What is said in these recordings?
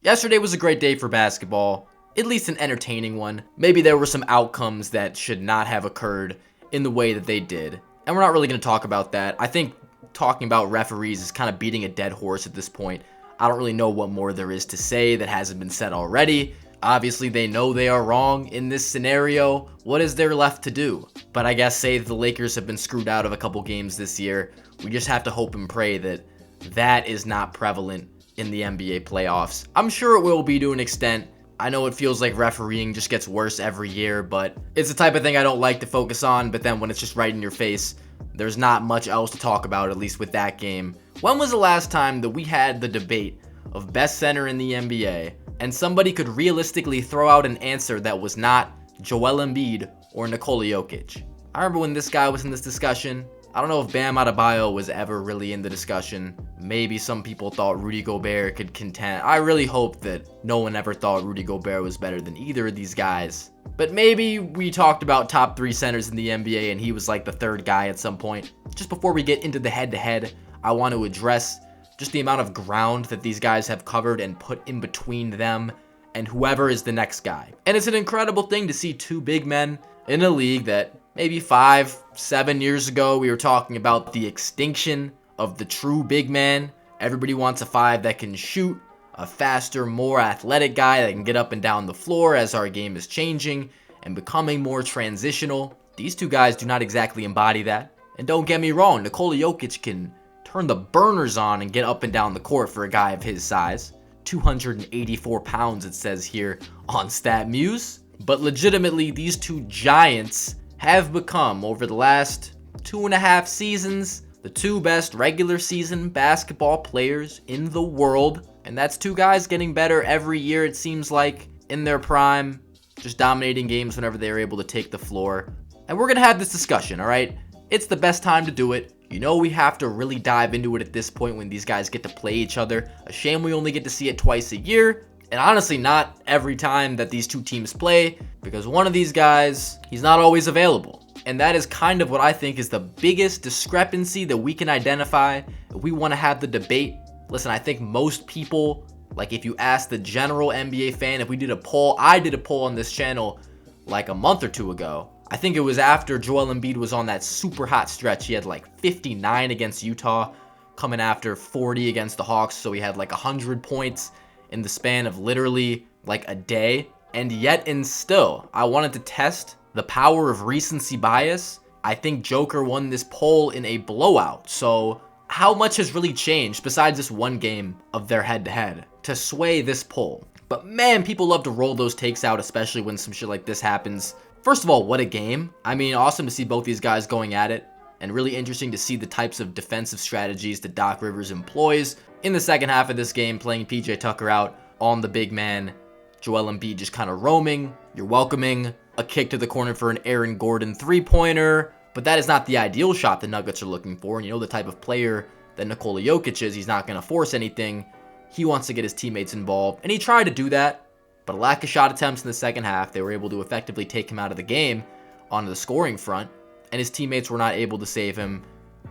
Yesterday was a great day for basketball, at least an entertaining one. Maybe there were some outcomes that should not have occurred in the way that they did, and we're not really going to talk about that. I think talking about referees is kind of beating a dead horse at this point. I don't really know what more there is to say that hasn't been said already. Obviously, they know they are wrong in this scenario. What is there left to do? But I guess say the Lakers have been screwed out of a couple games this year. We just have to hope and pray that that is not prevalent in the NBA playoffs. I'm sure it will be to an extent. I know it feels like refereeing just gets worse every year, but it's the type of thing I don't like to focus on. But then when it's just right in your face, there's not much else to talk about, at least with that game. When was the last time that we had the debate of best center in the NBA and somebody could realistically throw out an answer that was not Joel Embiid or Nikola Jokic? I remember when this guy was in this discussion. I don't know if Bam Adebayo was ever really in the discussion. Maybe some people thought Rudy Gobert could contend. I really hope that no one ever thought Rudy Gobert was better than either of these guys. But maybe we talked about top 3 centers in the NBA and he was like the third guy at some point. Just before we get into the head-to-head, I want to address just the amount of ground that these guys have covered and put in between them and whoever is the next guy. And it's an incredible thing to see 2 big men in a league that maybe 5-7 years ago we were talking about the extinction of the true big man. Everybody wants a 5 that can shoot, a faster, more athletic guy that can get up and down the floor as our game is changing and becoming more transitional. These 2 guys do not exactly embody that. And don't get me wrong, Nikola Jokic can turn the burners on and get up and down the court for a guy of his size. 284 pounds, it says here on StatMuse. But legitimately, these 2 giants have become, over the last 2.5 seasons, the 2 best regular season basketball players in the world. And that's 2 guys getting better every year, it seems like, in their prime, just dominating games whenever they're able to take the floor. And we're going to have this discussion, all right? It's the best time to do it. You know we have to really dive into it at this point when these guys get to play each other. A shame we only get to see it twice a year. And honestly, not every time that these 2 teams play, because one of these guys, he's not always available. And that is kind of what I think is the biggest discrepancy that we can identify if we want to have the debate. Listen, I think most people, like if you ask the general NBA fan, if we did a poll, I did a poll on this channel like a month or 2 ago. I think it was after Joel Embiid was on that super hot stretch. He had like 59 against Utah, coming after 40 against the Hawks. So he had like 100 points in the span of literally like a day. And yet and still, I wanted to test the power of recency bias. I think Joker won this poll in a blowout. So how much has really changed besides this one game of their head-to-head to sway this poll? But man, people love to roll those takes out, especially when some shit like this happens. First of all, what a game. I mean, awesome to see both these guys going at it, and really interesting to see the types of defensive strategies that Doc Rivers employs in the second half of this game, playing PJ Tucker out on the big man. Joel Embiid just kind of roaming. You're welcoming a kick to the corner for an Aaron Gordon 3-pointer, but that is not the ideal shot the Nuggets are looking for. And you know the type of player that Nikola Jokic is. He's not going to force anything. He wants to get his teammates involved, and he tried to do that. But a lack of shot attempts in the second half, they were able to effectively take him out of the game onto the scoring front, and his teammates were not able to save him.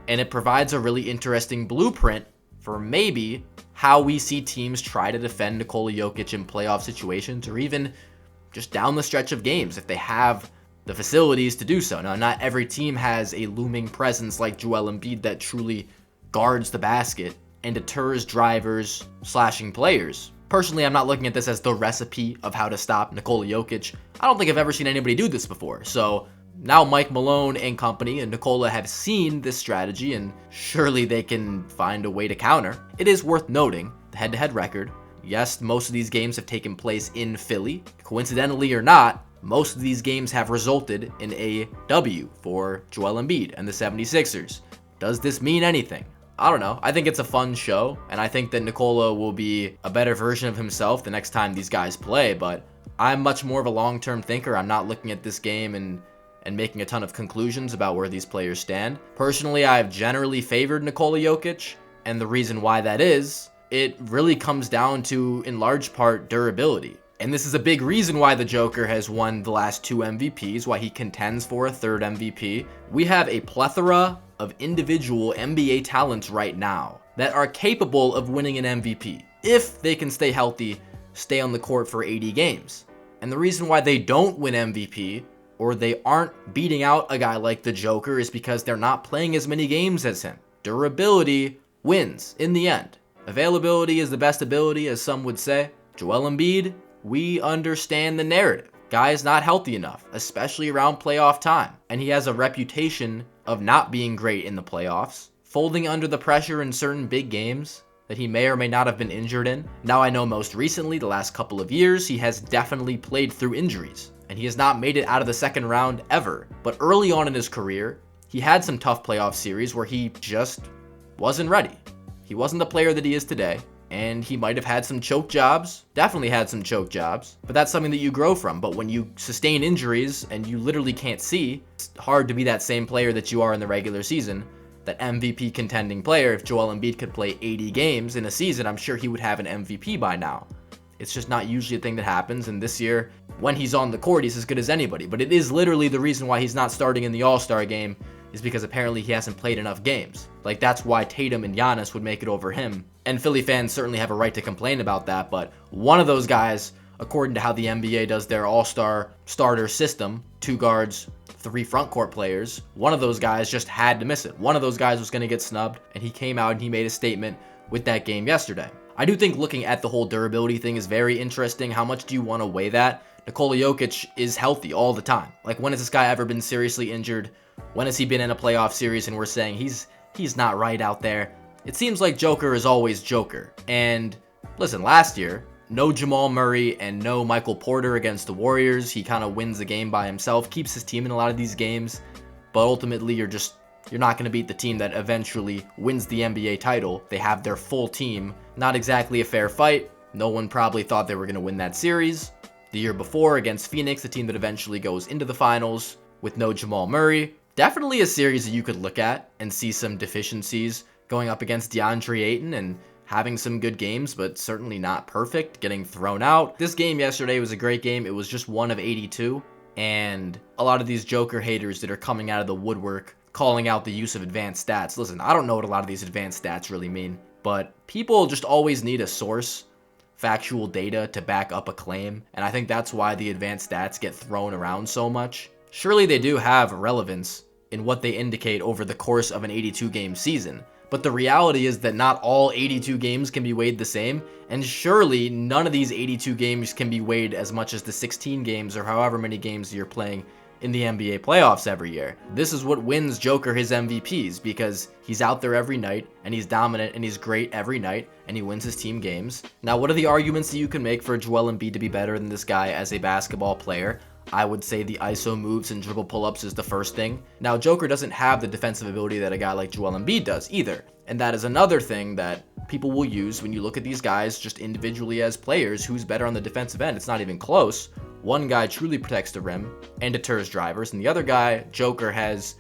And it provides a really interesting blueprint for maybe how we see teams try to defend Nikola Jokic in playoff situations, or even just down the stretch of games if they have the facilities to do so. Now, not every team has a looming presence like Joel Embiid that truly guards the basket and deters drivers, slashing players. Personally, I'm not looking at this as the recipe of how to stop Nikola Jokic. I don't think I've ever seen anybody do this before. So now Mike Malone and company and Nikola have seen this strategy, and surely they can find a way to counter. It is worth noting the head-to-head record. Yes, most of these games have taken place in Philly. Coincidentally or not, most of these games have resulted in a W for Joel Embiid and the 76ers. Does this mean anything? I don't know. I think it's a fun show, and I think that Nikola will be a better version of himself the next time these guys play, but I'm much more of a long-term thinker. I'm not looking at this game and making a ton of conclusions about where these players stand. Personally, I've generally favored Nikola Jokic, and the reason why that is, it really comes down to, in large part, durability. And this is a big reason why the Joker has won the last 2 MVPs, why he contends for a 3rd MVP. We have a plethora of individual NBA talents right now that are capable of winning an MVP if they can stay healthy stay on the court for 80 games. And the reason why they don't win MVP, or they aren't beating out a guy like the Joker, is because they're not playing as many games as him. Durability wins in the end. Availability is the best ability, as some would say. Joel Embiid, we understand the narrative. Guy is not healthy enough, especially around playoff time. And he has a reputation of not being great in the playoffs, folding under the pressure in certain big games that he may or may not have been injured in. Now I know most recently, the last couple of years, he has definitely played through injuries, and he has not made it out of the second round ever. But early on in his career, he had some tough playoff series where he just wasn't ready. He wasn't the player that he is today, and he might have had some choke jobs, definitely had some choke jobs, but that's something that you grow from. But when you sustain injuries and you literally can't see, it's hard to be that same player that you are in the regular season. That MVP contending player. If Joel Embiid could play 80 games in a season, I'm sure he would have an MVP by now. It's just not usually a thing that happens, and this year, when he's on the court, he's as good as anybody. But it is literally the reason why he's not starting in the All-Star game, is because apparently he hasn't played enough games. Like, that's why Tatum and Giannis would make it over him. And Philly fans certainly have a right to complain about that, but one of those guys, according to how the NBA does their All-Star starter system, 2 guards, 3 front court players, one of those guys just had to miss it. One of those guys was going to get snubbed, and he came out and he made a statement with that game yesterday. I do think looking at the whole durability thing is very interesting. How much do you want to weigh that? Nikola Jokic is healthy all the time. Like, when has this guy ever been seriously injured? When has he been in a playoff series and we're saying he's not right out there? It seems like Joker is always Joker. And listen, last year, no Jamal Murray and no Michael Porter against the Warriors. He kind of wins the game by himself, keeps his team in a lot of these games, but ultimately you're not going to beat the team that eventually wins the NBA title. They have their full team. Not exactly a fair fight. No one probably thought they were going to win that series. The year before against Phoenix, the team that eventually goes into the finals with no Jamal Murray. Definitely a series that you could look at and see some deficiencies going up against DeAndre Ayton and having some good games, but certainly not perfect, getting thrown out. This game yesterday was a great game. It was just one of 82, and a lot of these Joker haters that are coming out of the woodwork calling out the use of advanced stats. Listen, I don't know what a lot of these advanced stats really mean, but people just always need a source, factual data to back up a claim, and I think that's why the advanced stats get thrown around so much. Surely they do have relevance in what they indicate over the course of an 82-game season, but the reality is that not all 82 games can be weighed the same, and surely none of these 82 games can be weighed as much as the 16 games or however many games you're playing in the NBA playoffs every year. This is what wins Joker his MVPs, because he's out there every night, and he's dominant, and he's great every night, and he wins his team games. Now, what are the arguments that you can make for Joel Embiid to be better than this guy as a basketball player? I would say the ISO moves and dribble pull-ups is the first thing. Now, Joker doesn't have the defensive ability that a guy like Joel Embiid does either. And that is another thing that people will use when you look at these guys just individually as players. Who's better on the defensive end? It's not even close. One guy truly protects the rim and deters drivers, and the other guy, Joker, has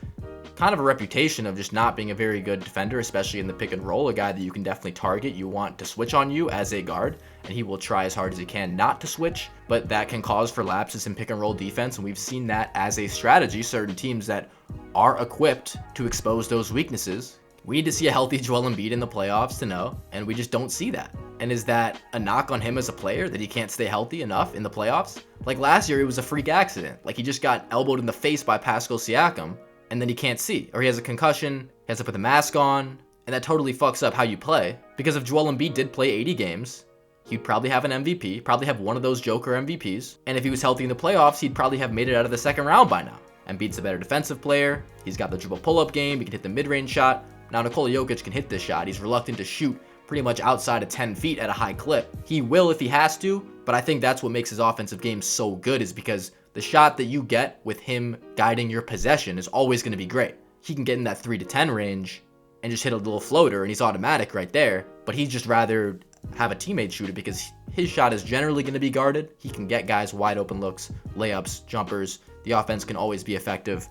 kind of a reputation of just not being a very good defender, especially in the pick and roll, a guy that you can definitely target. You want to switch on you as a guard, and he will try as hard as he can not to switch, but that can cause for lapses in pick and roll defense, and we've seen that as a strategy. Certain teams that are equipped to expose those weaknesses. We need to see a healthy Joel Embiid in the playoffs to know, and we just don't see that. And is that a knock on him as a player, that he can't stay healthy enough in the playoffs? Like last year, it was a freak accident. Like, he just got elbowed in the face by Pascal Siakam, and then he can't see. Or he has a concussion, he has to put the mask on, and that totally fucks up how you play. Because if Joel Embiid did play 80 games, he'd probably have an MVP, probably have one of those Joker MVPs, and if he was healthy in the playoffs, he'd probably have made it out of the second round by now. Embiid's a better defensive player, he's got the dribble pull-up game, he can hit the mid-range shot. Now, Nikola Jokic can hit this shot. He's reluctant to shoot pretty much outside of 10 feet at a high clip. He will if he has to, but I think that's what makes his offensive game so good, is because the shot that you get with him guiding your possession is always going to be great. He can get in that 3 to 10 range and just hit a little floater, and he's automatic right there, but he'd just rather have a teammate shoot it because his shot is generally going to be guarded. He can get guys wide open looks, layups, jumpers. The offense can always be effective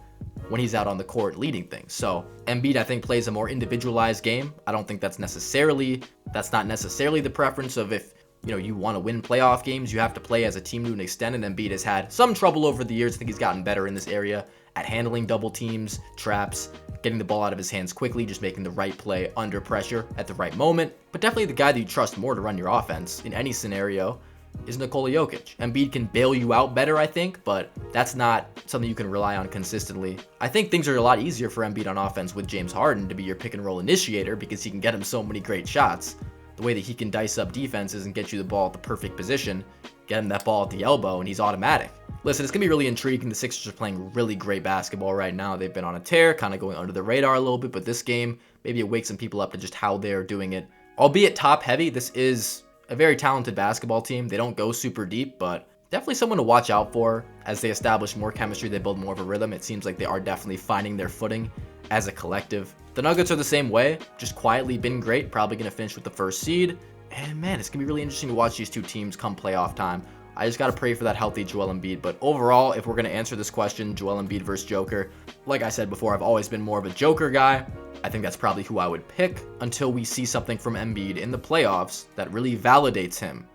when he's out on the court leading things. So Embiid, I think, plays a more individualized game. I don't think that's not necessarily the preference of, if you want to win playoff games, you have to play as a team to an extent, and Embiid has had some trouble over the years. I think he's gotten better in this area at handling double teams, traps, getting the ball out of his hands quickly, just making the right play under pressure at the right moment. But definitely the guy that you trust more to run your offense in any scenario. is Nikola Jokic. Embiid can bail you out better, I think, but that's not something you can rely on consistently. I think things are a lot easier for Embiid on offense with James Harden to be your pick and roll initiator because he can get him so many great shots. The way that he can dice up defenses and get you the ball at the perfect position, get him that ball at the elbow, and he's automatic. Listen, it's going to be really intriguing. The Sixers are playing really great basketball right now. They've been on a tear, kind of going under the radar a little bit, but this game, maybe it wakes some people up to just how they're doing it. Albeit top heavy, this is a very talented basketball team. They don't go super deep, but definitely someone to watch out for. As they establish more chemistry, they build more of a rhythm. It seems like they are definitely finding their footing as a collective. The Nuggets are the same way, just quietly been great, probably going to finish with the first seed. And man, it's going to be really interesting to watch these two teams come playoff time. I just got to pray for that healthy Joel Embiid. But overall, if we're going to answer this question, Joel Embiid versus Joker, like I said before, I've always been more of a Joker guy. I think that's probably who I would pick until we see something from Embiid in the playoffs that really validates him.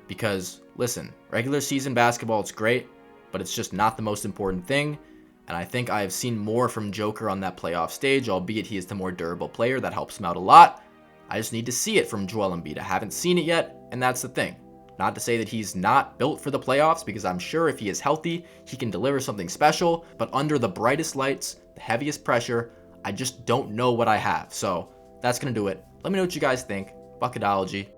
Because, listen, regular season basketball, it's great, but it's just not the most important thing. And I think I have seen more from Joker on that playoff stage, albeit he is the more durable player. That helps him out a lot. I just need to see it from Joel Embiid. I haven't seen it yet, and that's the thing. Not to say that he's not built for the playoffs, because I'm sure if he is healthy, he can deliver something special. But under the brightest lights, the heaviest pressure, I just don't know what I have. So that's going to do it. Let me know what you guys think. Bucketology.